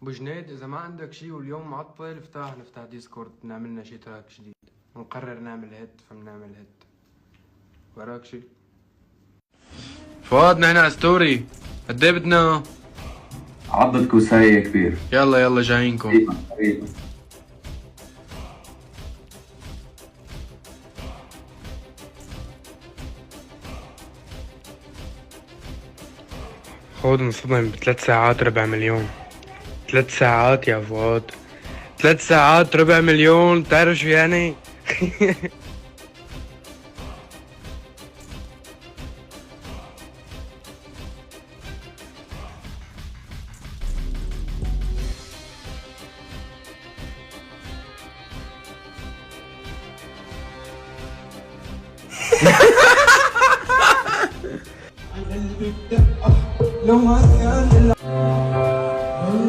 ابو جنيد، اذا ما عندك شي واليوم معطل نفتح ديسكورد، نعملنا شي تراك جديد، نقرر نعمل هيت فبنعمل هيت. وراك شي؟ فؤاد نحن على ستوري، قد ايه بدنا؟ عضة كوساية يا كبير. يلا يلا جايينكم. قريبا. فؤاد انصدم ب3 ساعات ربع مليون. 3 ساعات يا فؤاد، 3 ساعات ربع مليون، بتعرف شو يعني؟ لو ما